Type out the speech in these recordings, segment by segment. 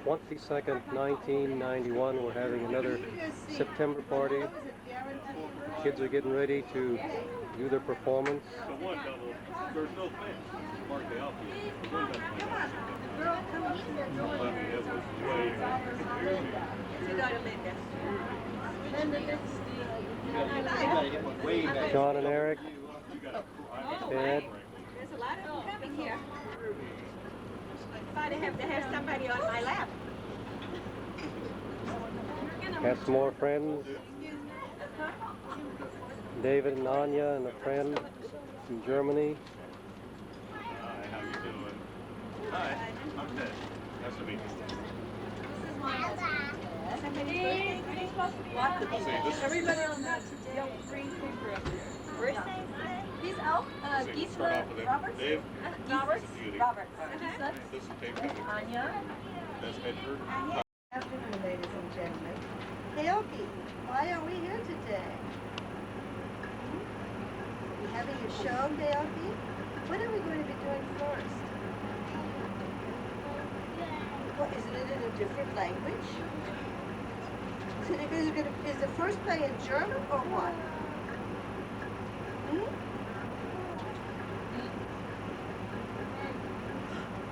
22nd, 1991. We're having another September party. Kids are getting ready to do their performance. John and Eric, Ed. There's a lot of them coming here. Might have to have somebody on my lap. Have some more friends. David and Anya and a friend from Germany. Hi, how you doing? Hi, I'm Ted. Nice to meet you. Everybody on that green paper up there. These Geese Roberts? Dave? Roberts? Roberts. This is Dave Cummings. Anya? That's Edward. Good afternoon, ladies and gentlemen. Keoki, why are we here today? Are we having a show, Keoki? What are we going to be doing first? What, isn't it in a different language? Is the first play in German or what?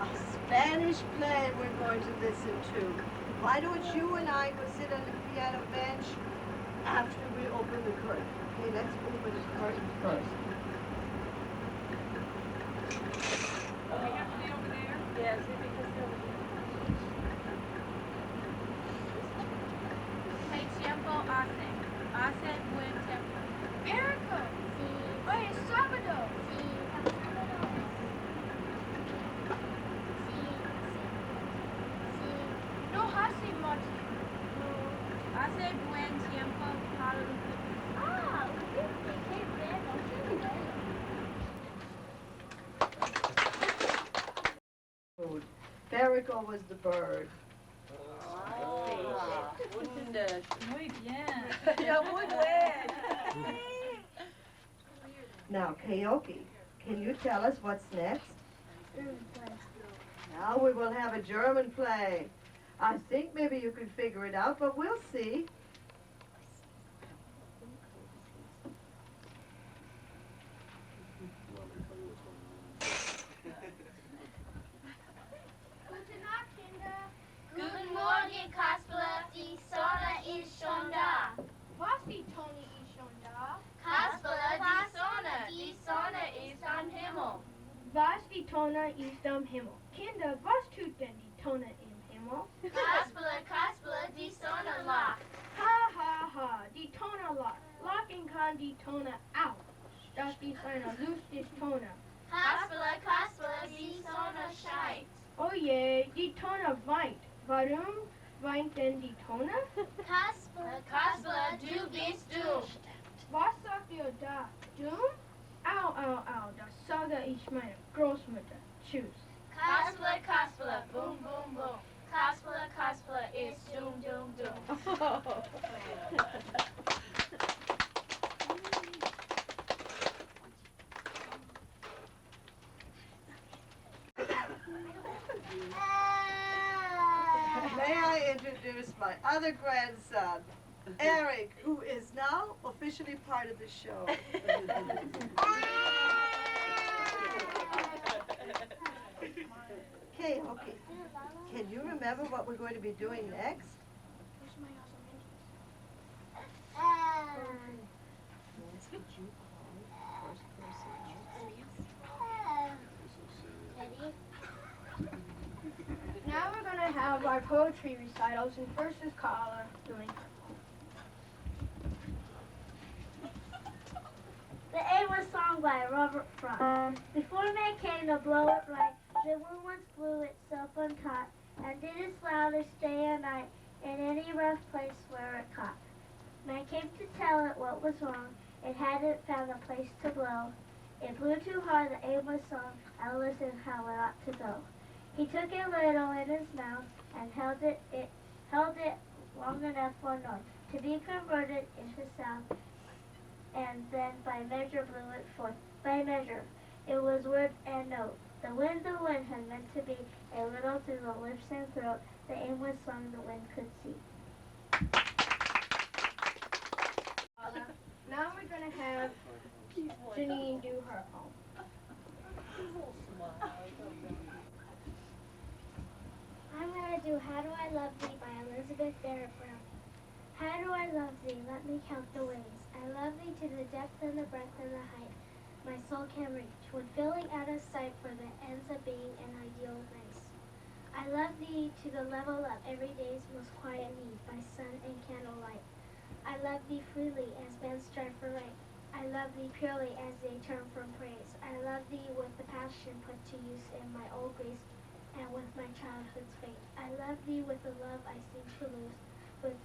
A Spanish play we're going to listen to. Why don't you and I go sit on the piano bench after we open the curtain? Okay, let's open the curtain first. We have to be over there? Yes, Hey, tiempo hace. Hace buen tiempo. Miracle. Hoy es sábado. No hace mucho. Hace buen tiempo para Perico was the bird. Muy bien. Yeah, muy bien. Now, Keoki, can you tell us what's next? Now we will have a German play. I think maybe you can figure it out, but we'll see. Guten Morgen, Kasper. Die Sonne ist schon da. Was, die Sonne ist schon da? Kasper, die Sonne ist am Himmel. Was, die Tonne ist am Himmel? Kinder, was tut denn die Tonne im Himmel? Kasper, die Sonne lacht. Ha, ha, ha, die Tonne lacht. Lachen kann die Tonne auch. Das ist eine lustige Tonne. Kasper, die Sonne scheint. Oh je, die Tonne weint. Warum weint denn die Tonne? Kasper, du bist dumm. Was sagt ihr da? Dumm? Au, au, au, das sage ich meiner Großmutter. Tschüss. Kasper, boom, boom, boom. Kasper ist dumm, dumm, dumm. May I introduce my other grandson, Eric, who is now officially part of the show. Okay, can you remember what we're going to be doing next? Now we're going to have our poetry recitals, and first is Carla doing. The A was sung by Robert Frost. Before May came to blow it right, the wind once blew itself untaut, and did its loudest day and night in any rough place where it caught. May came to tell it what was wrong, it hadn't found a place to blow. It blew too hard, the A was sung, I'll listen how it ought to go. He took it little in his mouth, and held it long enough for note to be converted into sound, and then by measure blew it forth. By measure, it was word and note. The wind had meant to be a little through the lips and throat, the aimless song the wind could see. Now we're going to have Janine do her poem. I'm going to do How Do I Love Thee by Elizabeth Barrett Brown. How do I love thee? Let me count the ways. I love thee to the depth and the breadth and the height my soul can reach, when filling out of sight for the ends of being an ideal grace. I love thee to the level of every day's most quiet need by sun and candlelight. I love thee freely as men strive for right. I love thee purely as they turn from praise. I love thee with the passion put to use in my old grace and with my childhood's fate. I love thee with the love I seem to lose, with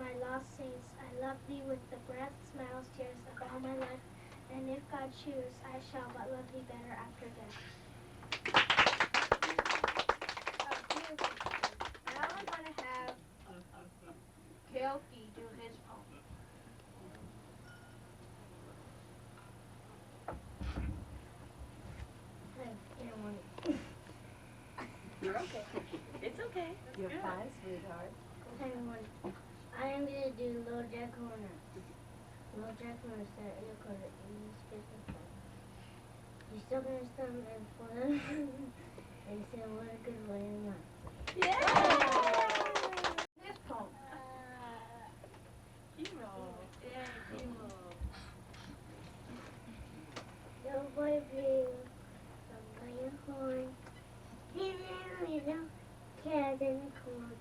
my lost saints. I love thee with the breath, smiles, tears of all my life, and if God choose, I shall but love thee better after death. Now we're going to have Keoki do his poem. You're okay. It's okay. You're fine, sweetheart. Hi everyone. I am going to do Little Jack Horner. Little Jack Horner said, "You're going to eat business. You still going to stand in front of him?" And he said, "What a good way in life." His poem. Little boy blue, from your horn. Little cat in the corn.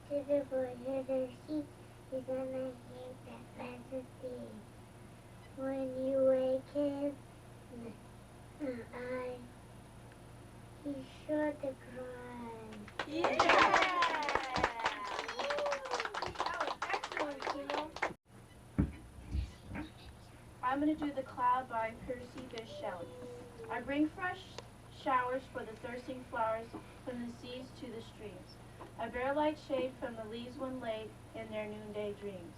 Here's the boy, here's the sheep. He's on the hay that fast asleep. When you waken, he's sure to cry. Yeah! That was excellent, Kilo. I'm going to do The Cloud by Percy Bysshe Shelley. I bring fresh showers for the thirsting flowers from the seas to the streams. I bear light shade from the leaves when late in their noonday dreams.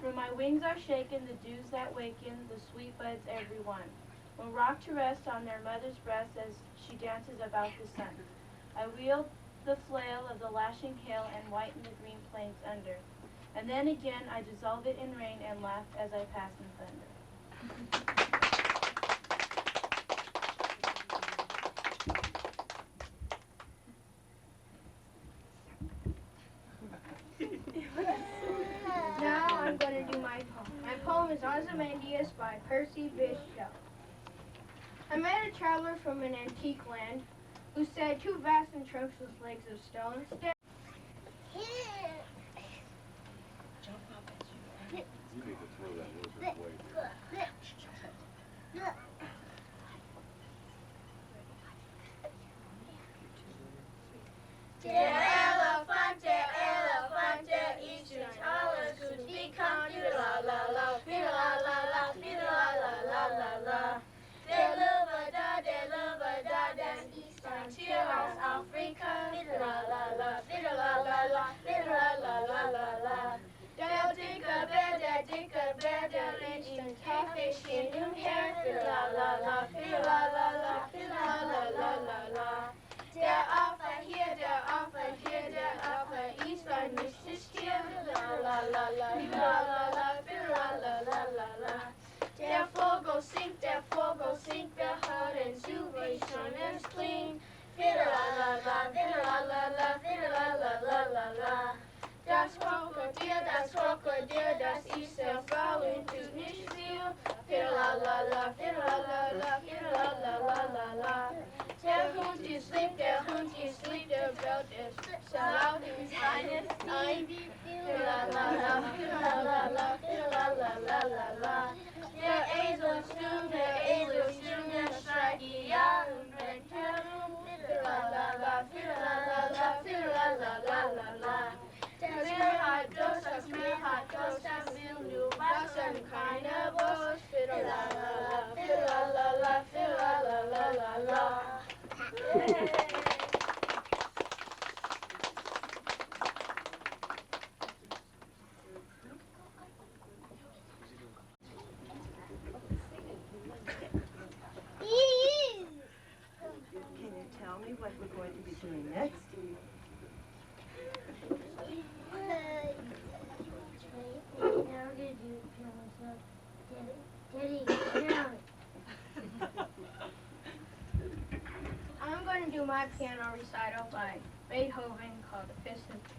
From my wings are shaken the dews that waken the sweet buds every one, when rocked to rest on their mother's breast as she dances about the sun. I wield the flail of the lashing hail and whiten the green plains under. And then again I dissolve it in rain and laugh as I pass in thunder. Now I'm going to do my poem. My poem is Ozymandias by Percy Bysshe Shelley. I met a traveler from an antique land who said, "Two vast and trunkless legs of stone stand." You need to throw that lizard away. Elefante, each and all should become la la la, la la la, la la la la. De den eastern tier aus Afrika, la la la, la la la, la la la. Der dicke Bär, der Mädchen, Kaffeechen im Herd, la la la, la la la, la la. Der Affe hier, der Affe ist ein mystisches Tier, la la la, la la. Der Vogel singt, wir hören zu, wie schon es klingt, la la la, la la. Das Krokodil, das ist sehr faul und tut nicht viel, la la la, la. Der Hund ist lieb, der bellt es so laut in seines ein, la la la, la. Der Esel stumm, der schreit ja und rennt herum, la la la, la. Das Meer hat Durst, das will nur Wasser und keine Wurst, la la la. my piano recital by Beethoven called The Fifth Symphony.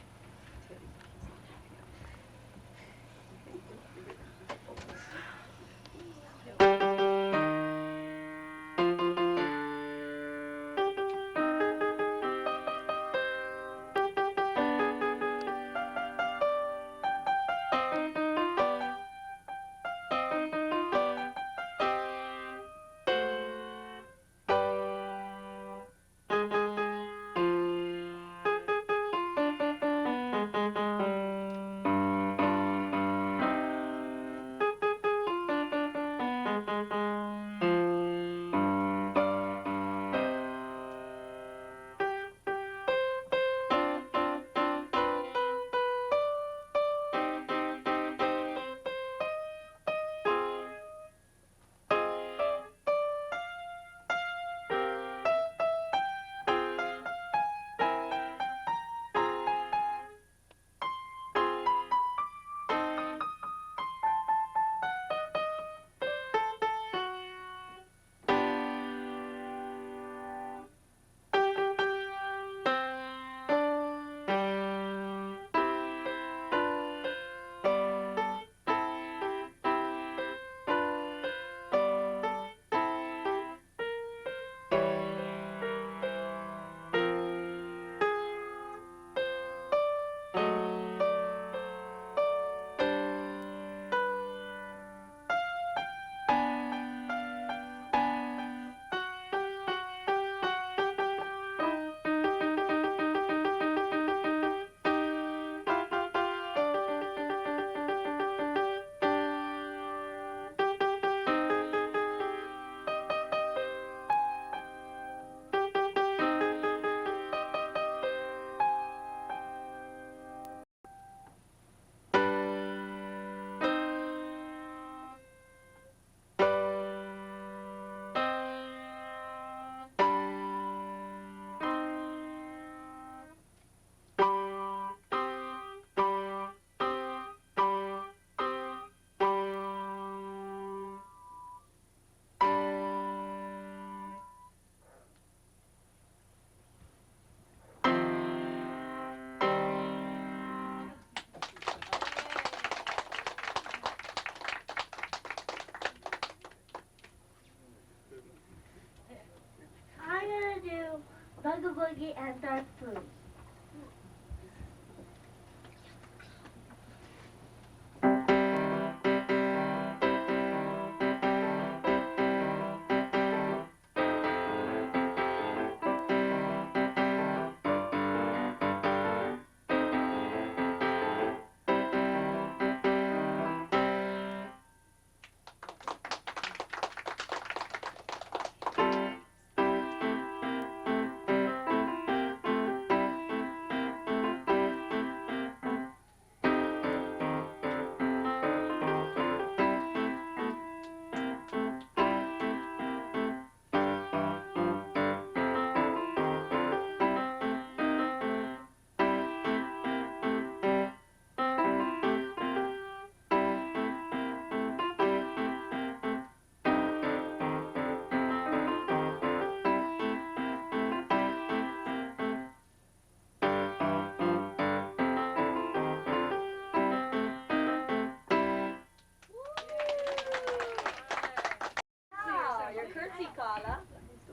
I'm gonna do Bugga Boogie and Dark Blues.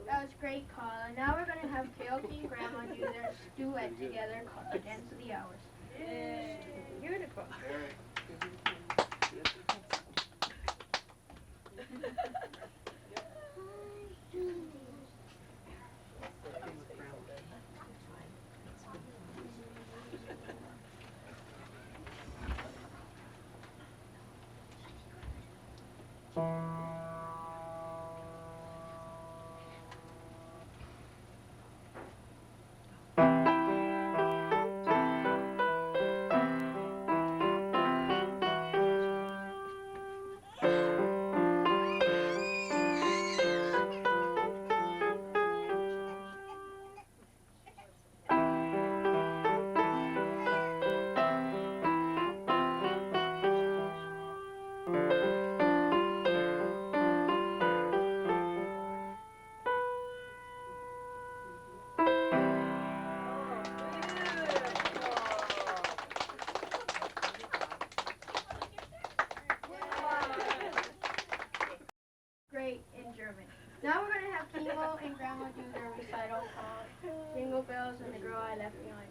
That was great, Carla. Now we're going to have Kyoki and Grandma do their duet together called The Dance of the Hours. Beautiful. Uncle and Grandma do their recital called Jingle Bells and the Girl I Left Behind.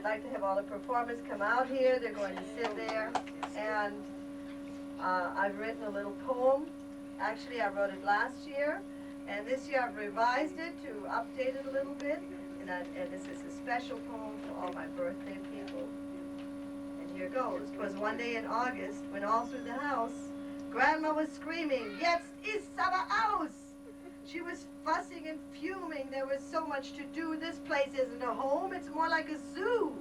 like to have all the performers come out here. They're going to sit there. And I've written a little poem. Actually, I wrote it last year. And this year I've revised it to update it a little bit. And this is a special poem for all my birthday people. And here goes. 'Twas one day in August when all through the house, Grandma was screaming, "Jetzt ist aber aus!" She was fussing and fuming. There was so much to do. This place isn't a home. It's more like a zoo.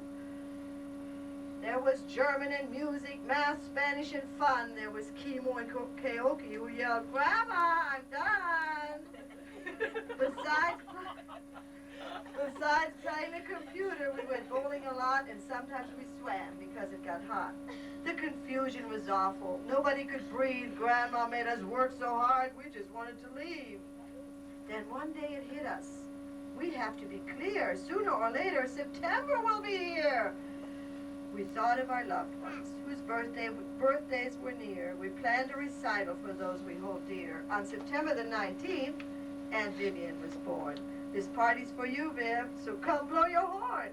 There was German and music, math, Spanish and fun. There was Kimo and Keoki who yelled, "Grandma, I'm done!" Besides playing the computer, we went bowling a lot and sometimes we swam because it got hot. The confusion was awful. Nobody could breathe. Grandma made us work so hard, we just wanted to leave. Then one day it hit us. We have to be clear. Sooner or later, September will be here. We thought of our loved ones, whose birthdays were near. We planned a recital for those we hold dear. On September the 19th, Aunt Vivian was born. This party's for you, Viv, so come blow your horn.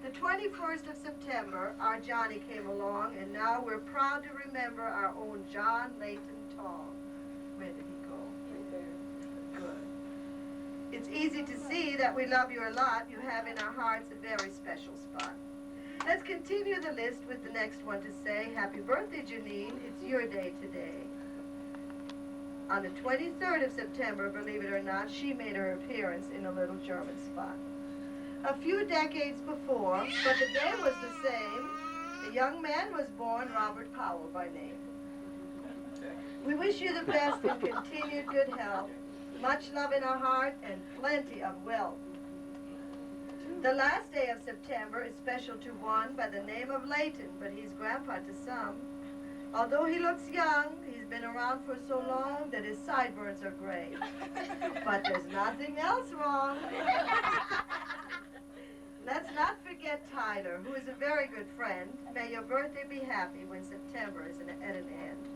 The 21st of September, our Johnny came along, and now we're proud to remember our own John Layton Tong. Where did he go? Right there. Good. It's easy to see that we love you a lot. You have in our hearts a very special spot. Let's continue the list with the next one to say, happy birthday, Janine. It's your day today. On the 23rd of September, believe it or not, she made her appearance in a little German spot. A few decades before, but the day was the same, a young man was born, Robert Powell by name. We wish you the best and continued good health, much love in our heart, and plenty of wealth. The last day of September is special to one by the name of Layton, but he's grandpa to some. Although he looks young, he's been around for so long that his sideburns are gray. But there's nothing else wrong. Let's not forget Tyler, who is a very good friend. May your birthday be happy when September is at an end.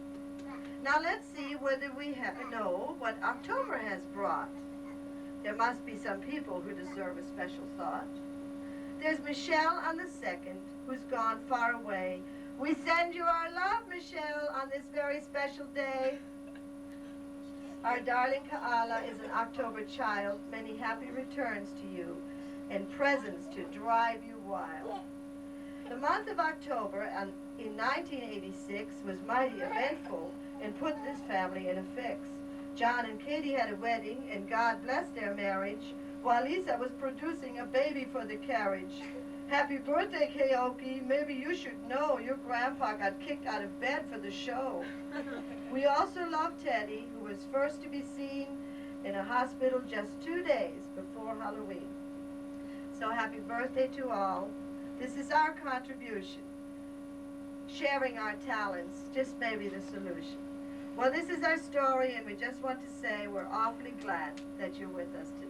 Now let's see whether we know what October has brought. There must be some people who deserve a special thought. There's Michelle on the 2nd, who's gone far away. We send you our love, Michelle, on this very special day. Our darling Kaala is an October child. Many happy returns to you and presents to drive you wild. The month of October in 1986 was mighty eventful and put this family in a fix. John and Katie had a wedding, and God blessed their marriage, while Lisa was producing a baby for the carriage. Happy birthday, Keoki. Maybe you should know your grandpa got kicked out of bed for the show. We also love Teddy, who was first to be seen in a hospital just 2 days before Halloween. So happy birthday to all. This is our contribution. Sharing our talents just may be the solution. Well, this is our story, and we just want to say we're awfully glad that you're with us today.